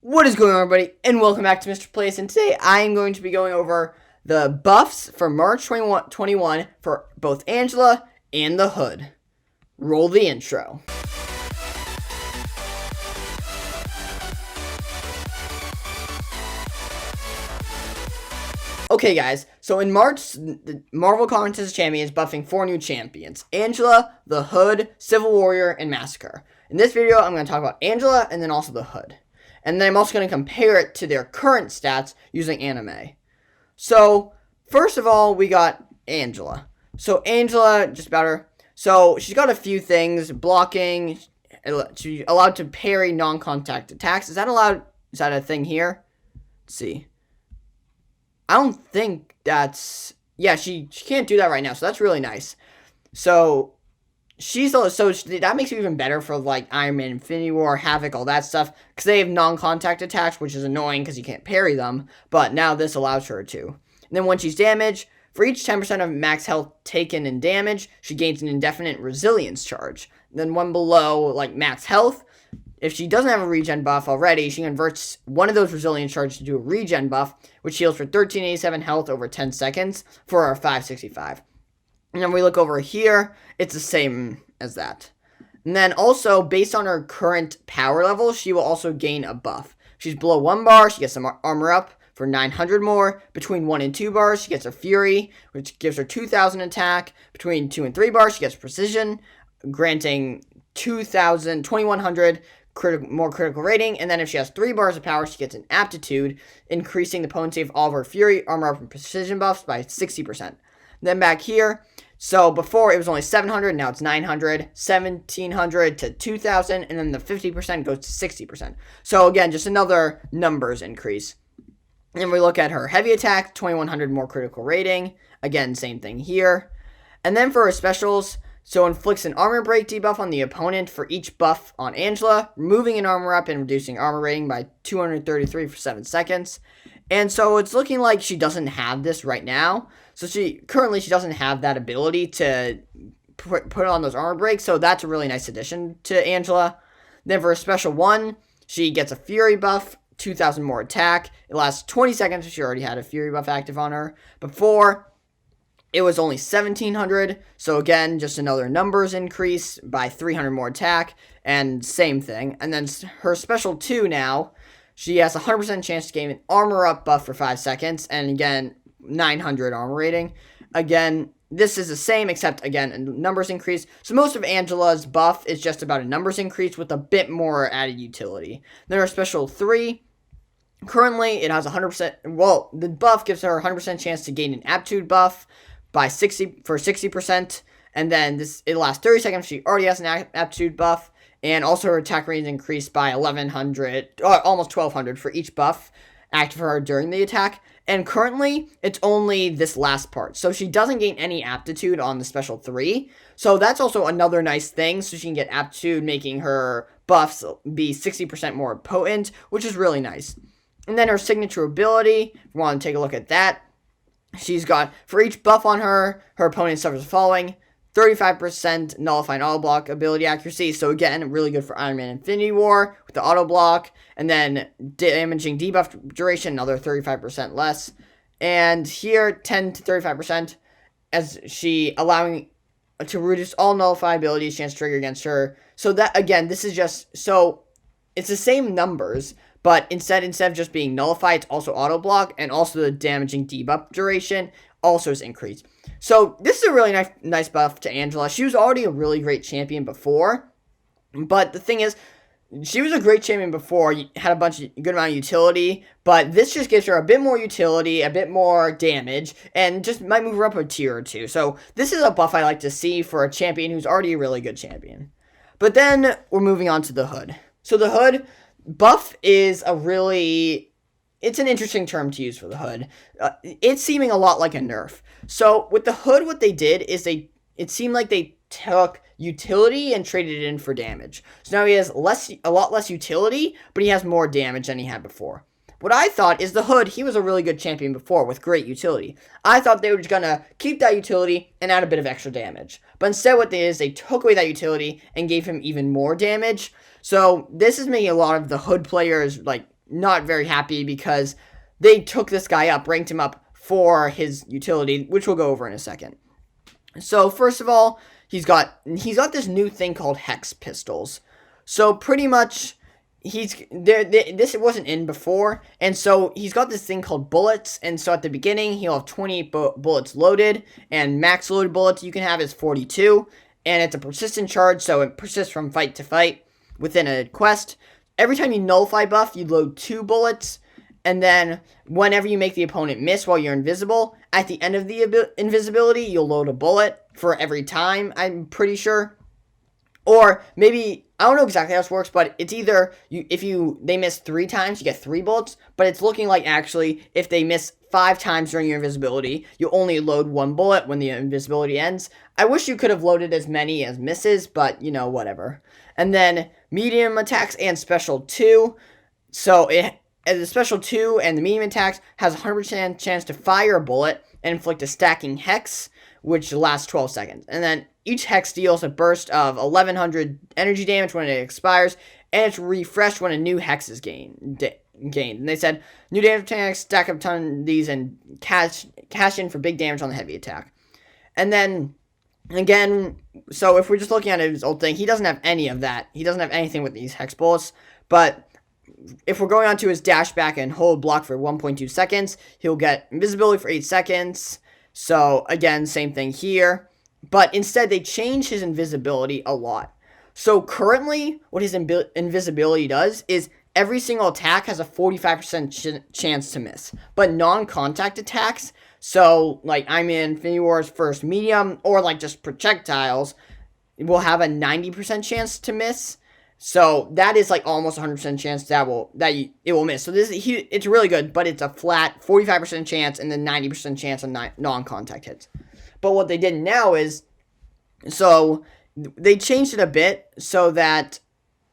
What is going on, everybody, and welcome back to Mr. Place, and today I am going to be going over the buffs for March 21 for both Angela and the Hood. Roll the intro. Okay, guys, so in March, the Marvel Contest Champion is buffing 4 new champions: Angela, the Hood, Civil Warrior, and Massacre. In this video, I'm going to talk about Angela and then also the Hood. And then I'm also going to compare it to their current stats using anime. So, first of all, we got Angela. So, Angela, just about her. So, she's got a few things. Blocking. She's allowed to parry non-contact attacks. Is that allowed? Is that a thing here? Let's see. I don't think that's... Yeah, she can't do that right now. So, that's really nice. So... that makes it even better for like Iron Man, Infinity War, Havoc, all that stuff, because they have non-contact attacks, which is annoying because you can't parry them. But now this allows her to. And then when she's damaged, for each 10% of max health taken in damage, she gains an indefinite resilience charge. And then one below like max health, if she doesn't have a regen buff already, she converts one of those resilience charges to a regen buff, which heals for 1387 health over 10 seconds for our 565. And then we look over here, it's the same as that. And then also, based on her current power level, she will also gain a buff. If she's below 1 bar, she gets some armor up for 900 more. Between 1 and 2 bars, she gets her Fury, which gives her 2000 attack. Between 2 and 3 bars, she gets Precision, granting 2100 more critical rating. And then if she has 3 bars of power, she gets an Aptitude, increasing the potency of all of her Fury, armor up, and Precision buffs by 60%. Then back here, so before it was only 700, now it's 900, 1700 to 2000, and then the 50% goes to 60%. So again, just another numbers increase. And then we look at her heavy attack, 2100 more critical rating. Again, same thing here. And then for her specials, so inflicts an armor break debuff on the opponent for each buff on Angela, removing an armor up and reducing armor rating by 233 for 7 seconds. And so it's looking like she doesn't have this right now. So she doesn't have that ability to put on those armor breaks. So that's a really nice addition to Angela. Then for a special one, she gets a Fury buff, 2000 more attack. It lasts 20 seconds if she already had a Fury buff active on her. Before, it was only 1700. So again, just another numbers increase by 300 more attack. And same thing. And then her special 2 now, she has a 100% chance to gain an armor up buff for 5 seconds. And again, 900 armor rating. Again, this is the same, except again, a numbers increase. So most of Angela's buff is just about a numbers increase with a bit more added utility. Then her special 3, currently it has 100%, well, the buff gives her a 100% chance to gain an Aptitude buff by 60%. And then it lasts 30 seconds. She already has an Aptitude buff. And also her attack range increased by 1100, or almost 1200 for each buff active for her during the attack. And currently, it's only this last part. So she doesn't gain any Aptitude on the special 3. So that's also another nice thing. So she can get Aptitude, making her buffs be 60% more potent, which is really nice. And then her signature ability, if you want to take a look at that, she's got, for each buff on her, her opponent suffers the following: 35% nullifying auto block ability accuracy. So again, really good for Iron Man Infinity War with the auto block. And then damaging debuff duration, another 35% less. And here, 10 to 35%, as she allowing to reduce all nullified abilities chance to trigger against her. So that, again, this is just, so it's the same numbers, but instead of just being nullified, it's also auto block, and also the damaging debuff duration also is increased. So this is a really nice buff to Angela. She was already a really great champion before, but the thing is, she was a great champion before, had a good amount of utility, but this just gives her a bit more utility, a bit more damage, and just might move her up a tier or 2. So this is a buff I like to see for a champion who's already a really good champion. But then we're moving on to the Hood. So the Hood buff is it's an interesting term to use for the Hood. It's seeming a lot like a nerf. So with the Hood, what they did is it seemed like they took utility and traded it in for damage. So now he has a lot less utility, but he has more damage than he had before. What I thought is the Hood, he was a really good champion before with great utility. I thought they were just gonna keep that utility and add a bit of extra damage. But instead what they did is they took away that utility and gave him even more damage. So this is making a lot of the Hood players like not very happy because they took this guy up, ranked him up for his utility, which we'll go over in a second. So first of all, he's got this new thing called hex pistols. So pretty much this wasn't in before, and so he's got this thing called bullets, and so at the beginning he'll have 28 bullets loaded, and max loaded bullets you can have is 42, and it's a persistent charge, so it persists from fight to fight within a quest. Every time you nullify buff, you load 2 bullets, and then whenever you make the opponent miss while you're invisible, at the end of the invisibility, you'll load a bullet for every time, I'm pretty sure. Or maybe, I don't know exactly how this works, but it's either, if they miss 3 times, you get 3 bullets, but it's looking like actually, if they miss 5 times during your invisibility, you only load 1 bullet when the invisibility ends. I wish you could have loaded as many as misses, but, whatever. And then, medium attacks and special 2, so the special 2 and the medium attacks has a 100% chance to fire a bullet and inflict a stacking hex, which lasts 12 seconds. And then each hex deals a burst of 1100 energy damage when it expires, and it's refreshed when a new hex is gained. And they said, new damage attacks, stack up a ton of these, and cash in for big damage on the heavy attack. And then, again, so if we're just looking at his old thing, he doesn't have any of that. He doesn't have anything with these hex bullets, but if we're going on to his dash back and hold block for 1.2 seconds, he'll get invisibility for 8 seconds. So, again, same thing here. But instead, they change his invisibility a lot. So, currently, what his invisibility does is every single attack has a 45% chance to miss. But non-contact attacks, so, like, I'm in Infinity War's first medium, or, like, just projectiles, will have a 90% chance to miss. So that is like almost 100% chance it will miss. So it's really good, but it's a flat 45% chance and then 90% chance of non-contact hits. But what they did now is, so they changed it a bit so that,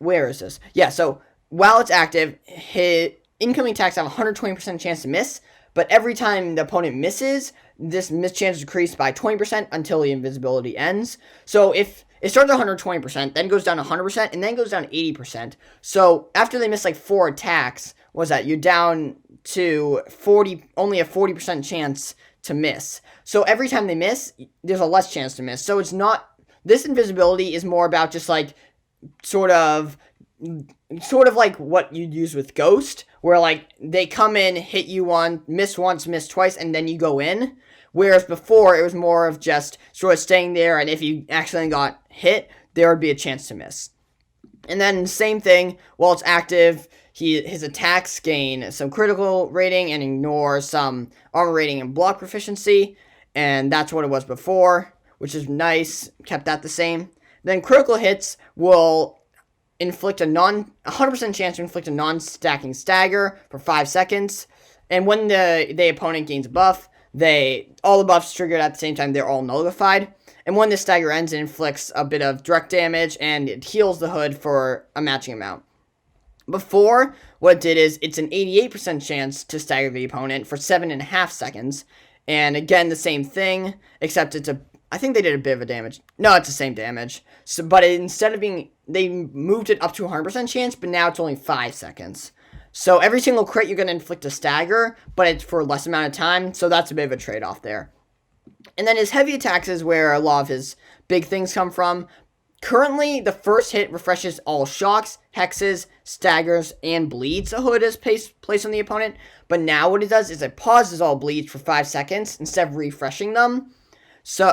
where is this? Yeah, so while it's active, his incoming attacks have a 120% chance to miss, but every time the opponent misses, this miss chance is decreased by 20% until the invisibility ends. So if it starts at 120%, then goes down to 100%, and then goes down to 80%. So after they miss like 4 attacks, you're down to only a 40% chance to miss. So every time they miss, there's a less chance to miss. So it's not, this invisibility is more about just like, sort of like what you'd use with Ghost, where like they come in, hit you once, miss twice, and then you go in. Whereas before, it was more of just sort of staying there, and if you accidentally got hit, there would be a chance to miss. And then same thing, while it's active, his attacks gain some critical rating and ignore some armor rating and block proficiency, and that's what it was before, which is nice, kept that the same. Then critical hits will inflict a 100% chance to inflict a non-stacking stagger for 5 seconds, and when the opponent gains a buff, all the buffs triggered at the same time, they're all nullified. And when this stagger ends, it inflicts a bit of direct damage, and it heals the hood for a matching amount. Before, what it did is, it's an 88% chance to stagger the opponent for 7.5 seconds. And again, the same thing, except I think they did a bit of a damage. No, it's the same damage. But instead of they moved it up to 100% chance, but now it's only 5 seconds. So every single crit, you're going to inflict a stagger, but it's for a less amount of time, so that's a bit of a trade-off there. And then his heavy attacks is where a lot of his big things come from. Currently, the first hit refreshes all shocks, hexes, staggers, and bleeds a hood is placed on the opponent, but now what it does is it pauses all bleeds for 5 seconds instead of refreshing them.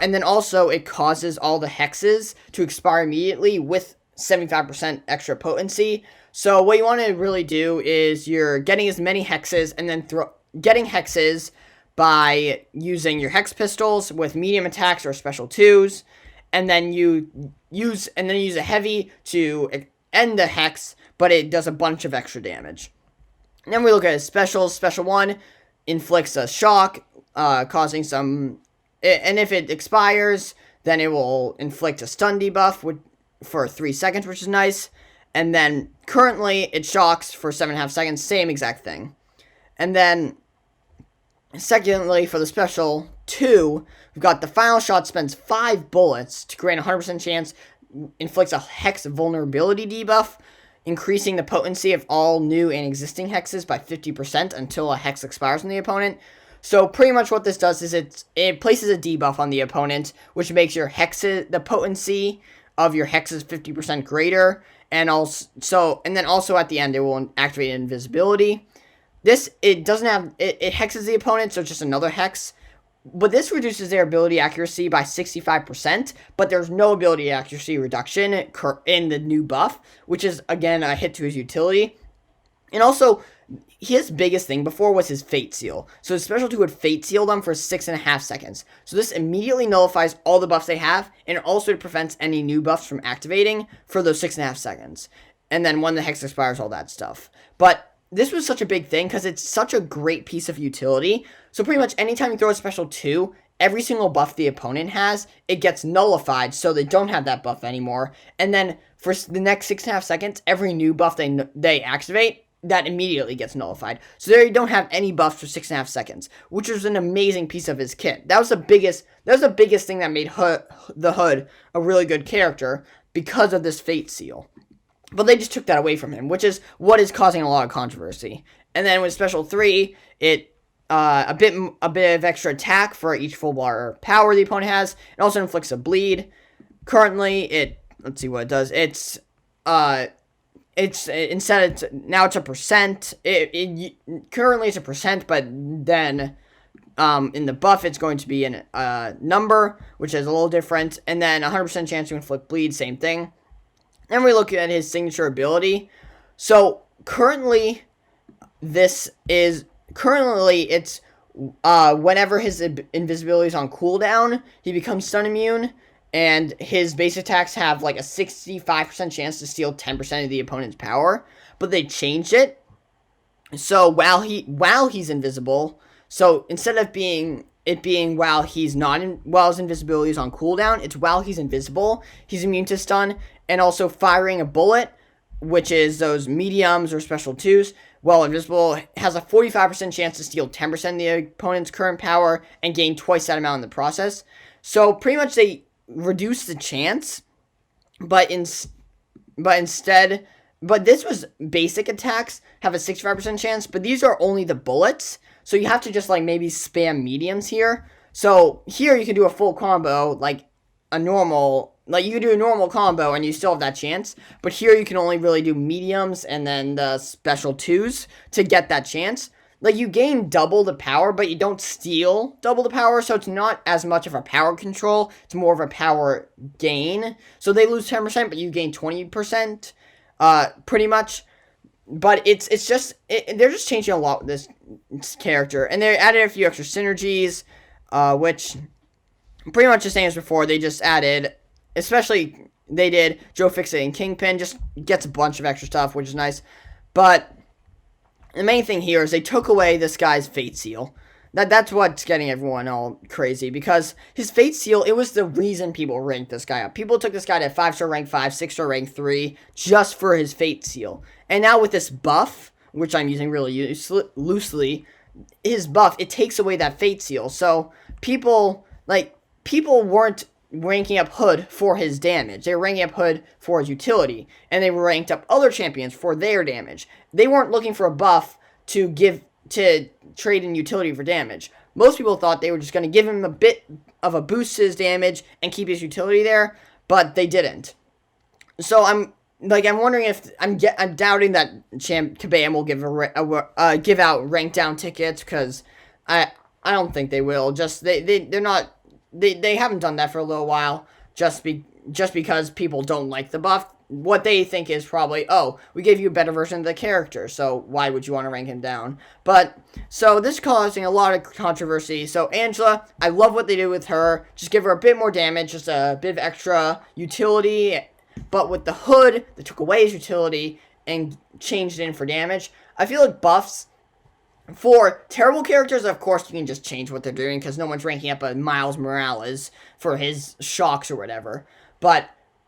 And then also, it causes all the hexes to expire immediately with 75% extra potency. So what you want to really do is you're getting as many hexes and then getting hexes by using your hex pistols with medium attacks or special 2s, and then you use a heavy to end the hex, but it does a bunch of extra damage. And then we look at his specials. Special 1 inflicts a shock, causing some, and if it expires, then it will inflict a stun debuff for 3 seconds, which is nice. And then currently it shocks for 7.5 seconds, same exact thing. And then secondly, for the special 2, we've got the final shot spends 5 bullets to grant a 100% chance, inflicts a hex vulnerability debuff, increasing the potency of all new and existing hexes by 50% until a hex expires on the opponent. So pretty much what this does is it places a debuff on the opponent, which makes your hexes, the potency of your hexes 50% greater, and then also at the end it will activate invisibility. It hexes the opponent, so it's just another hex. But this reduces their ability accuracy by 65%, but there's no ability accuracy reduction in the new buff, which is, again, a hit to his utility. And also, his biggest thing before was his Fate Seal. So his special 2 would Fate Seal them for 6.5 seconds. So this immediately nullifies all the buffs they have, and it also prevents any new buffs from activating for those 6.5 seconds. And then when the hex expires, all that stuff. But this was such a big thing because it's such a great piece of utility. So pretty much anytime you throw a special 2, every single buff the opponent has, it gets nullified, so they don't have that buff anymore. And then for the next 6.5 seconds, every new buff they activate, that immediately gets nullified. So there you don't have any buffs for 6.5 seconds, which was an amazing piece of his kit. That was the biggest thing that made the Hood a really good character, because of this Fate Seal. But they just took that away from him, which is what is causing a lot of controversy. And then with Special 3, it a bit of extra attack for each full bar power the opponent has. It also inflicts a bleed. Currently, let's see what it does. Now it's a percent. Currently it's a percent, but then in the buff it's going to be a number, which is a little different. And then 100% chance to inflict bleed, same thing. Then we look at his signature ability. So currently it's whenever his invisibility is on cooldown, he becomes stun immune, and his base attacks have like a 65% chance to steal 10% of the opponent's power. But they changed it, so while he's invisible, so instead of being while his invisibility is on cooldown, it's while he's invisible, he's immune to stun, and also firing a bullet, which is those mediums or special 2s, while invisible, has a 45% chance to steal 10% of the opponent's current power and gain twice that amount in the process. So pretty much they reduce the chance, but this was basic attacks have a 65% chance, but these are only the bullets. So you have to just like maybe spam mediums here. So here you can do a full combo, like you can do a normal combo and you still have that chance. But here you can only really do mediums and then the special 2s to get that chance. Like, you gain double the power, but you don't steal double the power, so it's not as much of a power control. It's more of a power gain. So they lose 10%, but you gain 20%, pretty much. But they're just changing a lot with this character. And they added a few extra synergies, which pretty much the same as before. They just added, especially they did Joe Fixit and Kingpin, just gets a bunch of extra stuff, which is nice. But the main thing here is they took away this guy's Fate Seal. That's what's getting everyone all crazy, because his Fate Seal, it was the reason people ranked this guy up. People took this guy to 5-star rank 5, 6-star rank 3, just for his Fate Seal. And now with this buff, which I'm using really loosely, his buff, it takes away that Fate Seal. So people weren't ranking up Hood for his damage. They were ranking up Hood for his utility, and they ranked up other champions for their damage. They weren't looking for a buff to trade in utility for damage. Most people thought they were just going to give him a bit of a boost to his damage and keep his utility there, but they didn't. So I'm wondering if I'm doubting that Kabam will give out rank down tickets, because I don't think they will. Just they're not. They haven't done that for a little while, just because people don't like the buff. What they think is probably, oh, we gave you a better version of the character, so why would you want to rank him down? But, so this is causing a lot of controversy. So Angela, I love what they did with her. Just give her a bit more damage, just a bit of extra utility. But with the Hood, they took away his utility and changed it in for damage. I feel like buffs for terrible characters, of course, you can just change what they're doing, because no one's ranking up a Miles Morales for his shocks or whatever.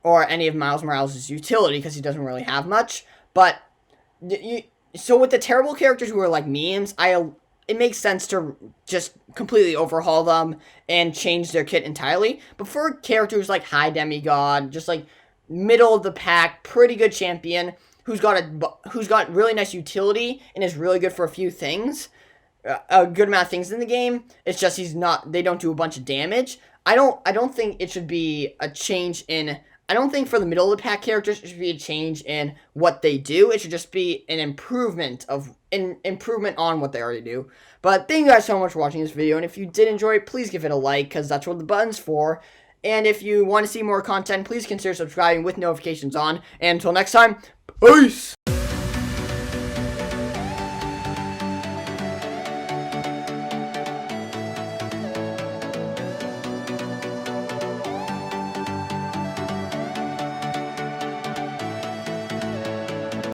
Or any of Miles Morales' utility, because he doesn't really have much. But, so with the terrible characters who are like memes, it makes sense to just completely overhaul them and change their kit entirely. But for characters like High Demigod, just like middle of the pack, pretty good champion, who's got really nice utility and is really good for a few things, a good amount of things in the game. It's just they don't do a bunch of damage. I don't think it should be a change in. I don't think for the middle of the pack characters it should be a change in what they do. It should just be an improvement on what they already do. But thank you guys so much for watching this video, and if you did enjoy it, please give it a like, because that's what the button's for. And if you want to see more content, please consider subscribing with notifications on. And until next time, peace!